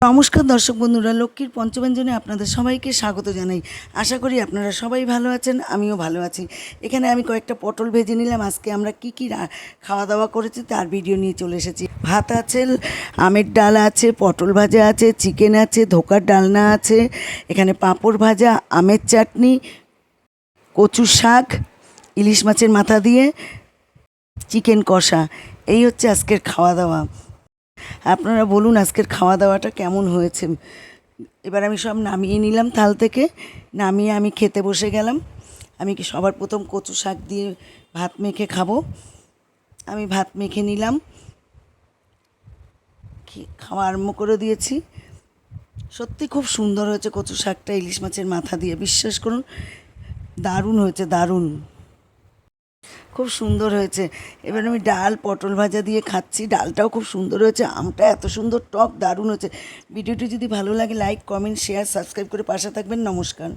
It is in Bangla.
নমস্কার দর্শক বন্ধুরা, লক্ষ্মীর পঞ্চব্যঞ্জনে আপনাদের সবাইকে স্বাগত জানাই। আশা করি আপনারা সবাই ভালো আছেন, আমিও ভালো আছি। এখানে আমি কয়েকটা পটল ভেজে নিলাম। আজকে আমরা কি খাওয়া দাওয়া করেছি তার ভিডিও নিয়ে চলে এসেছি। ভাত আছে, আমের ডাল আছে, পটল ভাজা আছে, চিকেন আছে, ধোকার ডালনা আছে, এখানে পাঁপড় ভাজা, আমের চাটনি, কচু শাক, ইলিশ মাছের মাথা দিয়ে চিকেন কষা। এই হচ্ছে আজকের খাওয়া দাওয়া। আপনারা বলুন আজকের খাওয়া দাওয়াটা কেমন হয়েছে। এবার আমি সব নামিয়ে নিলাম থাল থেকে, নামিয়ে আমি খেতে বসে গেলাম। আমি সবার প্রথম কচু শাক দিয়ে ভাত মেখে খাবো। আমি ভাত মেখে নিলাম, খাওয়া আরম্ভ করে দিয়েছি। সত্যি খুব সুন্দর হয়েছে কচু শাকটা ইলিশ মাছের মাথা দিয়ে, বিশ্বাস করুন দারুণ হয়েছে, দারুণ, খুব সুন্দর হয়েছে। এবার আমি ডাল পটল ভাজা দিয়ে খাচ্ছি, ডালটাও খুব সুন্দর হয়েছে, আমটা এত সুন্দর টক, দারুণ হয়েছে। ভিডিওটি যদি ভালো লাগে লাইক কমেন্ট শেয়ার সাবস্ক্রাইব করে পাশে থাকবেন। নমস্কার।